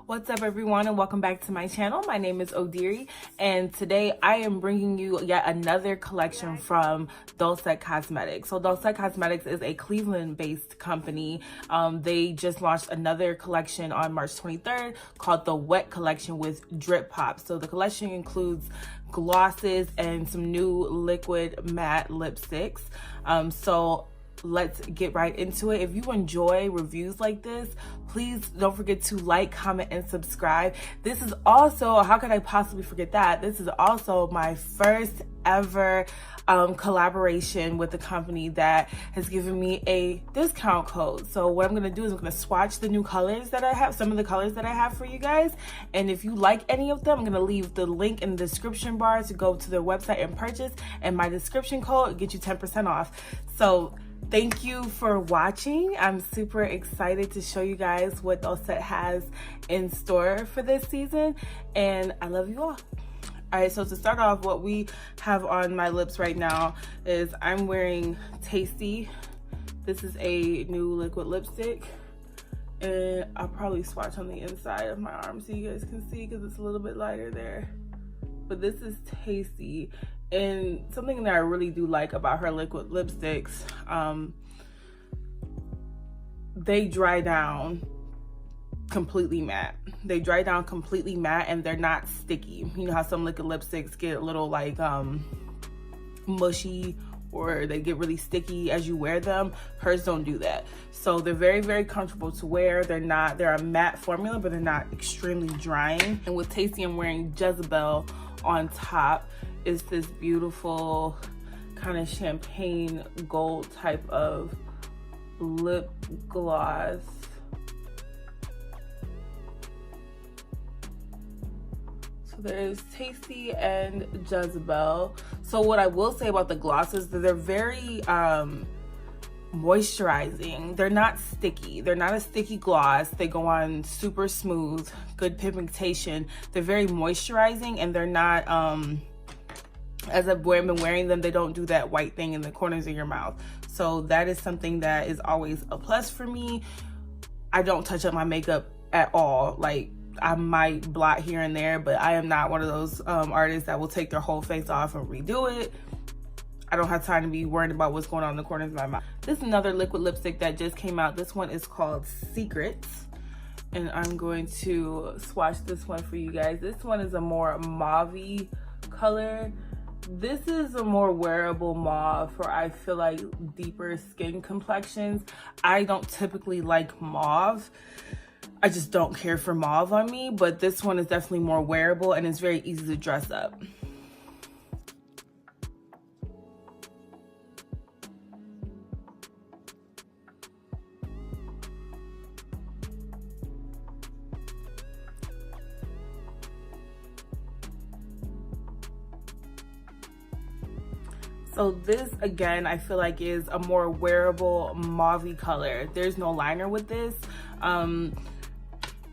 What's up everyone, and welcome back to my channel. My name is Odiri, and today I am bringing you yet another collection from DOLLCETT Cosmetics. So DOLLCETT Cosmetics is a Cleveland-based company. They just launched another collection on March 23rd called the Wet Collection with Drip Pop. So the collection includes glosses and some new liquid matte lipsticks. So let's get right into it. If you enjoy reviews like this, please don't forget to like, comment, and subscribe. This is also, how could I possibly forget that? This is also my first ever collaboration with a company that has given me a discount code. So what I'm gonna do is I'm gonna swatch the new colors that I have, some of the colors that I have for you guys. And if you like any of them, I'm gonna leave the link in the description bar to go to their website and purchase. And my description code will get you 10% off. So thank you for watching. I'm super excited to show you guys what DOLLCETT has in store for this season, and I love you all. All right, so to start off, what we have on my lips right now is I'm wearing Tasty. This is a new liquid lipstick, and I'll probably swatch on the inside of my arm so you guys can see because it's a little bit lighter there. But this is Tasty. And something that I really do like about her liquid lipsticks, they dry down completely matte. They dry down completely matte and they're not sticky. You know how some liquid lipsticks get a little like mushy, or they get really sticky as you wear them. Hers don't do that. So they're very, very comfortable to wear. They're a matte formula, but they're not extremely drying. And with Tasty, I'm wearing Jezebel on top. Is this beautiful kind of champagne gold type of lip gloss. So there's Tasty and Jezebel. So what I will say about the glosses is that they're very moisturizing. They're not sticky. They're not a sticky gloss. They go on super smooth, good pigmentation. They're very moisturizing, and they're not as I've been wearing them, they don't do that white thing in the corners of your mouth. So that is something that is always a plus for me. I don't touch up my makeup at all. Like, I might blot here and there, but I am not one of those artists that will take their whole face off and redo it. I don't have time to be worried about what's going on in the corners of my mouth. This is another liquid lipstick that just came out. This one is called Secrets. And I'm going to swatch this one for you guys. This one is a more mauve-y color. This is a more wearable mauve for, I feel like, deeper skin complexions. I don't typically like mauve. I just don't care for mauve on me, but this one is definitely more wearable and it's very easy to dress up. So this, again, I feel like is a more wearable mauve color. There's no liner with this.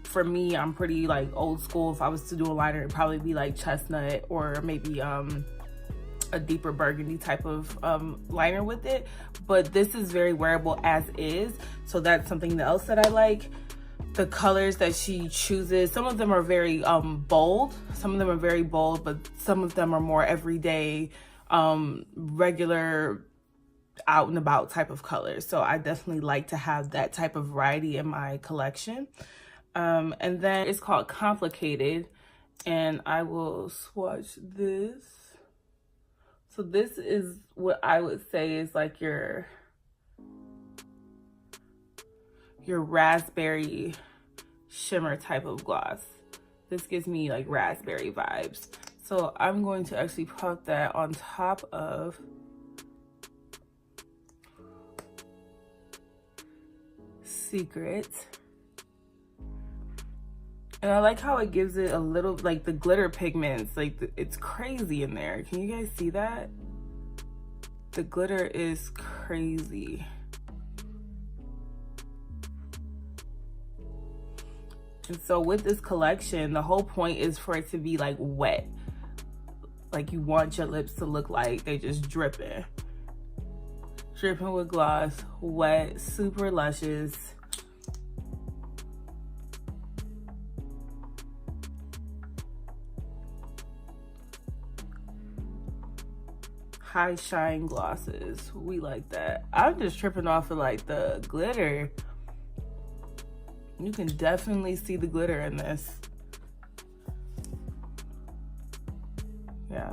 For me, I'm pretty like old school. If I was to do a liner, it'd probably be like chestnut or maybe a deeper burgundy type of liner with it. But this is very wearable as is. So that's something else that I like. The colors that she chooses, some of them are very bold. Some of them are very bold, but some of them are more everyday, regular out and about type of colors. So I definitely like to have that type of variety in my collection. And then it's called Complicated, and I will swatch this. So this is what I would say is like your raspberry shimmer type of gloss. This gives me like raspberry vibes. So I'm going to actually put that on top of Secret. And I like how it gives it a little, like the glitter pigments, like it's crazy in there. Can you guys see that? The glitter is crazy. And so with this collection, the whole point is for it to be like wet. Like you want your lips to look like they just dripping. Dripping with gloss, wet, super luscious. high shine glosses. We like that. I'm just tripping off of like the glitter. You can definitely see the glitter in this. Yeah,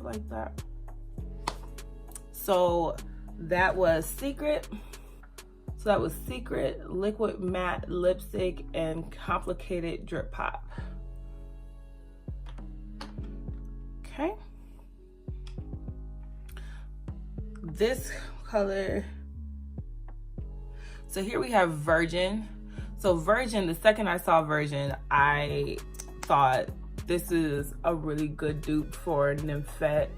I like that. So that was Secret. So that was Secret, Liquid Matte Lipstick, and Complicated Drip Pop. Okay. This color. So here we have Virgin. So Virgin, the second I saw Virgin, I thought this is a really good dupe for Nymphette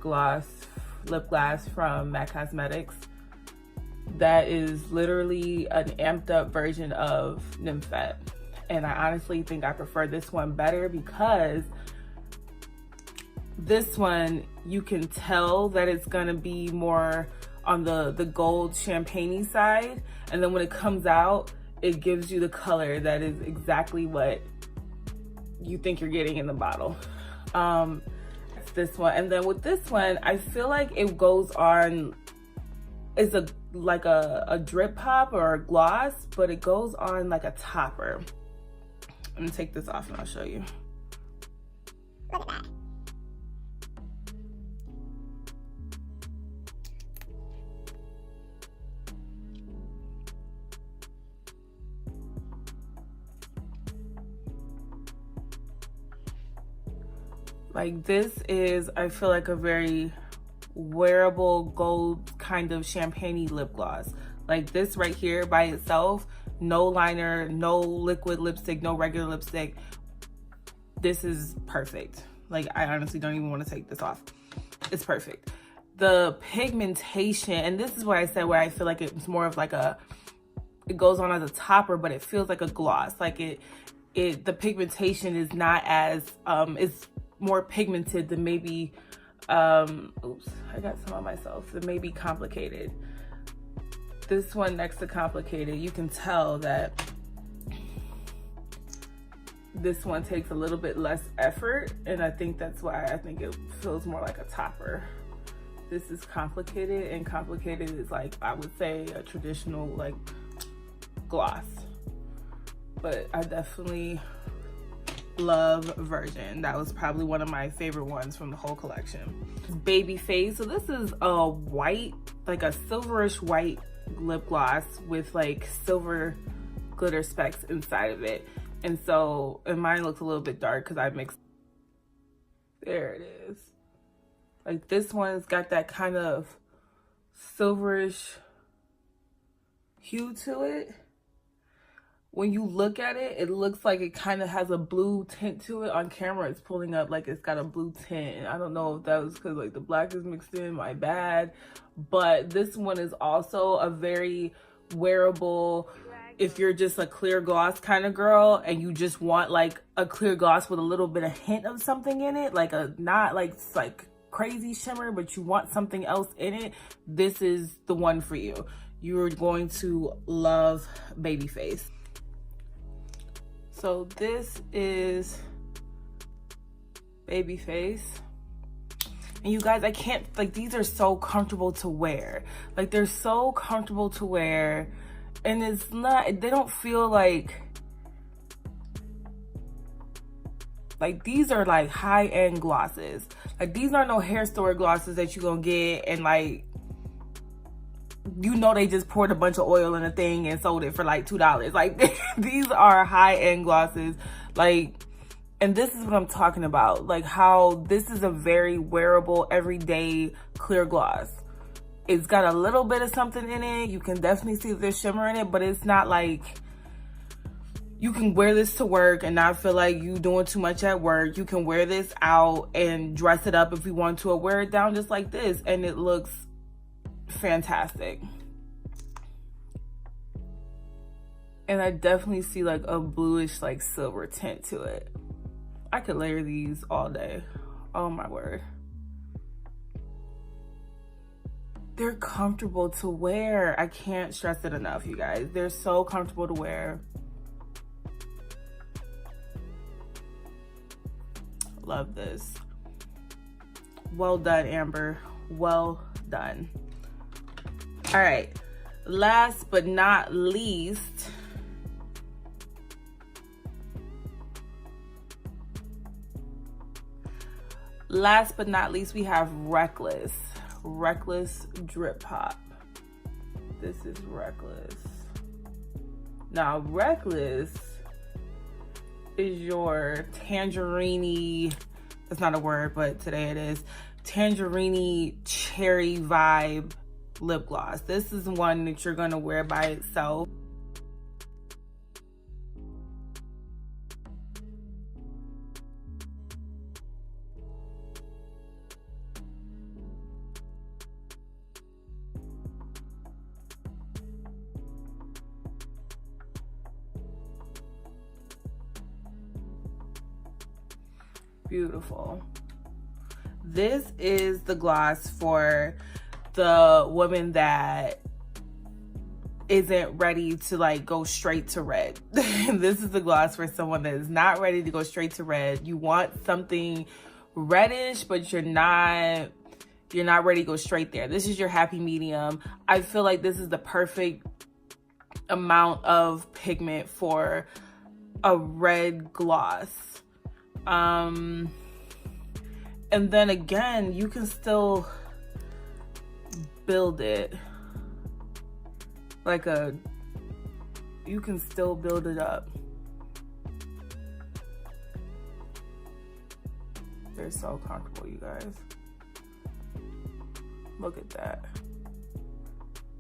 lip gloss from MAC Cosmetics. That is literally an amped up version of Nymphette. And I honestly think I prefer this one better because this one, you can tell that it's gonna be more on the gold champagne-y side. And then when it comes out, it gives you the color that is exactly what you think you're getting in the bottle. It's this one. And then with this one, I feel like it goes on, it's like a drip pop or a gloss, but it goes on like a topper. I'm gonna take this off and I'll show you. Look at that. Like this is, I feel like a very wearable gold kind of champagne-y lip gloss. Like this right here by itself, no liner, no liquid lipstick, no regular lipstick. This is perfect. Like I honestly don't even want to take this off. It's perfect. The pigmentation, and this is what I said where I feel like it's more of like it goes on as a topper, but it feels like a gloss. Like the pigmentation is not as, it's more pigmented than maybe, oops, I got some on myself, than maybe Complicated. This one next to Complicated, you can tell that this one takes a little bit less effort, and I think that's why I think it feels more like a topper. This is Complicated, and Complicated is like, I would say a traditional like gloss, but I definitely love Virgin. That was probably one of my favorite ones from the whole collection. Babyface. So this is a white, like a silverish white lip gloss with like silver glitter specks inside of it. And so, and mine looks a little bit dark because I mixed. There it is. Like this one's got that kind of silverish hue to it. When you look at it, it looks like it kind of has a blue tint to it. On camera, it's pulling up like it's got a blue tint. And I don't know if that was because like the black is mixed in, my bad. But this one is also a very wearable, if you're just a clear gloss kind of girl and you just want like a clear gloss with a little bit of hint of something in it, like a, not like crazy shimmer, but you want something else in it, this is the one for you. You're going to love Babyface. So this is Babyface. And you guys, I can't, like, these are so comfortable to wear. Like, they're so comfortable to wear. And it's not, they don't feel like these are like high-end glosses. Like, these are no hair store glosses that you're gonna get and like, you know, they just poured a bunch of oil in a thing and sold it for like $2. Like these are high-end glosses. Like, and this is what I'm talking about. Like how this is a very wearable, everyday clear gloss. It's got a little bit of something in it. You can definitely see there's shimmer in it, but it's not like, you can wear this to work and not feel like you doing too much at work. You can wear this out and dress it up if you want to, or wear it down just like this and it looks fantastic. And I definitely see like a bluish like silver tint to it. I could layer these all day. Oh my word. They're comfortable to wear. I can't stress it enough, you guys. They're so comfortable to wear. Love this. Well done, Amber. Well done. All right. Last but not least, we have Reckless. Reckless Drip Pop. This is Reckless. Now, Reckless is your tangerine-y, that's not a word, but today it is, tangerine-y cherry vibe lip gloss. This is one that you're gonna wear by itself. Beautiful. This is the gloss for the woman that isn't ready to like go straight to red. This is the gloss for someone that is not ready to go straight to red. You want something reddish, but you're not ready to go straight there. This is your happy medium. I feel like this is the perfect amount of pigment for a red gloss. And then again, you can still build it you can still build it up. They're so comfortable, you guys. Look at that.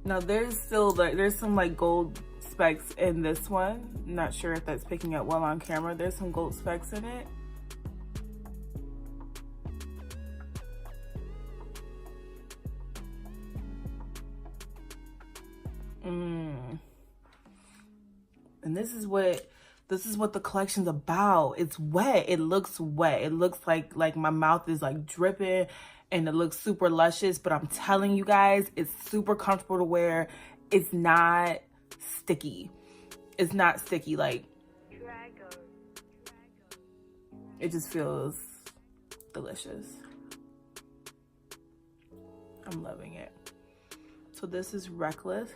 Now there's still there's some like gold specks in this one. Not sure if that's picking up well on camera. There's some gold specks in it. And this is what the collection's about. It's wet. It looks wet. It looks like my mouth is like dripping and it looks super luscious, but I'm telling you guys, it's super comfortable to wear. It's not sticky. It's not sticky. Like, it just feels delicious. I'm loving it. So this is Reckless.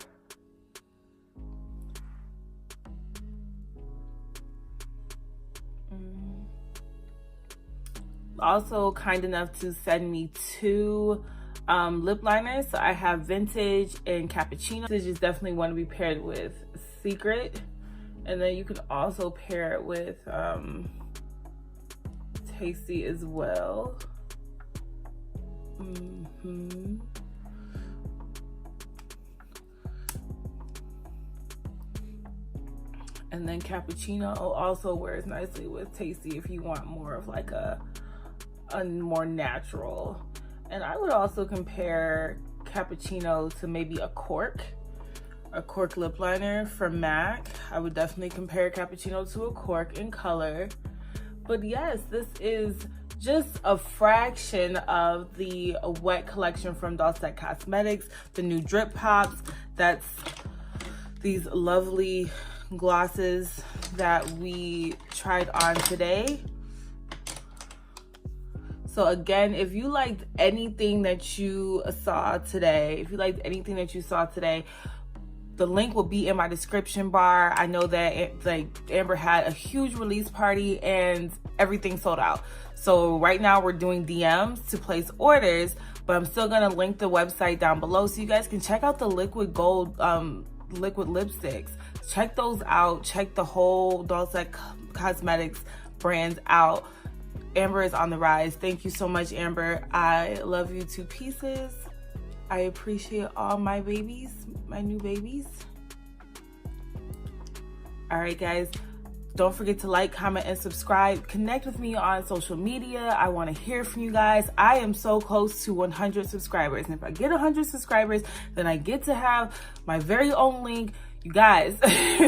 Also kind enough to send me 2 lip liners. So I have Vintage and Cappuccino. Vintage is definitely one to be paired with Secret. And then you can also pair it with Tasty as well. And then Cappuccino also wears nicely with Tasty if you want more of like a more natural. And I would also compare Cappuccino to maybe a cork lip liner from MAC. I would definitely compare Cappuccino to a cork in color. But yes, this is just a fraction of the wet collection from DOLLCETT Cosmetics, the new drip pops. That's these lovely glosses that we tried on today. So again, if you liked anything that you saw today, the link will be in my description bar. I know that like Amber had a huge release party and everything sold out. So right now we're doing DMs to place orders, but I'm still gonna link the website down below so you guys can check out the liquid gold liquid lipsticks. Check those out. Check the whole DOLLCETT Cosmetics brands out. Amber is on the rise. Thank you so much, Amber. I love you to pieces. I appreciate all my babies, my new babies. All right, guys. Don't forget to like, comment, and subscribe. Connect with me on social media. I want to hear from you guys. I am so close to 100 subscribers. And if I get 100 subscribers, then I get to have my very own link. You guys,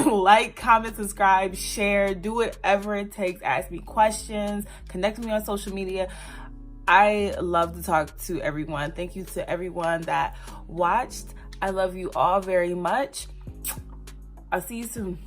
like, comment, subscribe, share, do whatever it takes. Ask me questions, connect with me on social media. I love to talk to everyone. Thank you to everyone that watched. I love you all very much. I'll see you soon.